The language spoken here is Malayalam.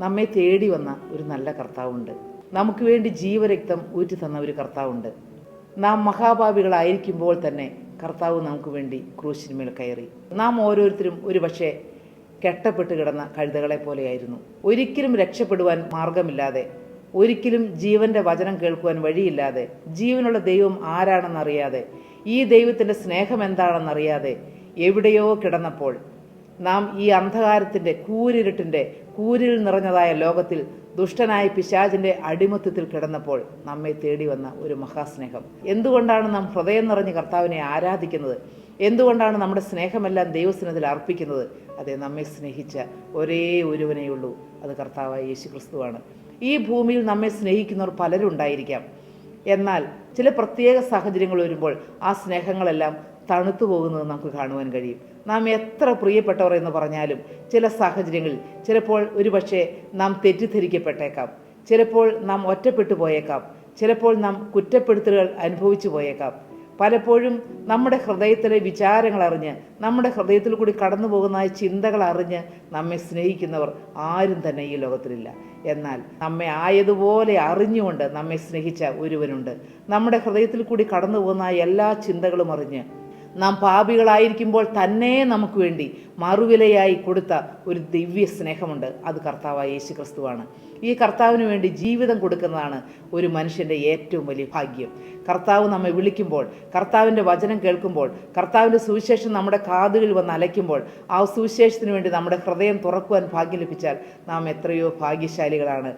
നമ്മെ തേടി വന്ന ഒരു നല്ല കർത്താവുണ്ട്. നമുക്ക് വേണ്ടി ജീവരക്തം ഊറ്റി തന്ന ഒരു കർത്താവുണ്ട്. നാം മഹാപാപികളായിരിക്കുമ്പോൾ തന്നെ കർത്താവ് നമുക്ക് വേണ്ടി ക്രൂശിന്മേൽ കയറി. നാം ഓരോരുത്തരും ഒരു പക്ഷേ കെട്ടപ്പെട്ട് കിടന്ന കഴുതകളെ പോലെയായിരുന്നു. ഒരിക്കലും രക്ഷപ്പെടുവാൻ മാർഗമില്ലാതെ, ഒരിക്കലും ജീവന്റെ വചനം കേൾക്കുവാൻ വഴിയില്ലാതെ, ജീവനുള്ള ദൈവം ആരാണെന്നറിയാതെ, ഈ ദൈവത്തിൻ്റെ സ്നേഹം എന്താണെന്നറിയാതെ എവിടെയോ കിടന്നപ്പോൾ നാം ഈ അന്ധകാരത്തിൻ്റെ കൂരിൽ നിറഞ്ഞതായ ലോകത്തിൽ ദുഷ്ടനായ പിശാചിൻ്റെ അടിമത്തത്തിൽ കിടന്നപ്പോൾ നമ്മെ തേടി വന്ന ഒരു മഹാസ്നേഹം. എന്തുകൊണ്ടാണ് നാം ഹൃദയം നിറഞ്ഞ് കർത്താവിനെ ആരാധിക്കുന്നത്? എന്തുകൊണ്ടാണ് നമ്മുടെ സ്നേഹമെല്ലാം ദൈവസന്നിധിയിൽ അർപ്പിക്കുന്നത്? അതെ, നമ്മെ സ്നേഹിച്ച ഒരേ ഒരുവനേയുള്ളൂ, അത് കർത്താവായ യേശു ക്രിസ്തുവാണ്. ഈ ഭൂമിയിൽ നമ്മെ സ്നേഹിക്കുന്നവർ പലരും ഉണ്ടായിരിക്കാം. എന്നാൽ ചില പ്രത്യേക സാഹചര്യങ്ങൾ വരുമ്പോൾ ആ സ്നേഹങ്ങളെല്ലാം തണുത്തു പോകുന്നത് നമുക്ക് കാണുവാൻ കഴിയും. നാം എത്ര പ്രിയപ്പെട്ടവർ എന്ന് പറഞ്ഞാലും ചില സാഹചര്യങ്ങളിൽ ചിലപ്പോൾ ഒരുപക്ഷെ നാം തെറ്റിദ്ധരിക്കപ്പെട്ടേക്കാം, ചിലപ്പോൾ നാം ഒറ്റപ്പെട്ടു പോയേക്കാം, ചിലപ്പോൾ നാം കുറ്റപ്പെടുത്തലുകൾ അനുഭവിച്ചു പോയേക്കാം. പലപ്പോഴും നമ്മുടെ ഹൃദയത്തിലെ വിചാരങ്ങൾ അറിഞ്ഞ്, നമ്മുടെ ഹൃദയത്തിൽ കൂടി കടന്നു പോകുന്ന ചിന്തകൾ അറിഞ്ഞ് നമ്മെ സ്നേഹിക്കുന്നവർ ആരും തന്നെ ഈ ലോകത്തിലില്ല. എന്നാൽ നമ്മെ ആയതുപോലെ അറിഞ്ഞുകൊണ്ട് നമ്മെ സ്നേഹിച്ച ഒരുവനുണ്ട്. നമ്മുടെ ഹൃദയത്തിൽ കൂടി കടന്നു പോകുന്ന എല്ലാ ചിന്തകളും അറിഞ്ഞ് നാം പാപികളായിരിക്കുമ്പോൾ തന്നെ നമുക്ക് വേണ്ടി മറുവിലയായി കൊടുത്ത ഒരു ദിവ്യ സ്നേഹമുണ്ട്. അത് കർത്താവായ യേശു ക്രിസ്തുവാണ്. ഈ കർത്താവിന് വേണ്ടി ജീവിതം കൊടുക്കുന്നതാണ് ഒരു മനുഷ്യൻ്റെ ഏറ്റവും വലിയ ഭാഗ്യം. കർത്താവ് നമ്മെ വിളിക്കുമ്പോൾ, കർത്താവിൻ്റെ വചനം കേൾക്കുമ്പോൾ, കർത്താവിൻ്റെ സുവിശേഷം നമ്മുടെ കാതുകളിൽ വന്ന് അലയ്ക്കുമ്പോൾ, ആ സുവിശേഷത്തിന് വേണ്ടി നമ്മുടെ ഹൃദയം തുറക്കുവാൻ ഭാഗ്യം ലഭിച്ചാൽ നാം എത്രയോ ഭാഗ്യശാലികളാണ്.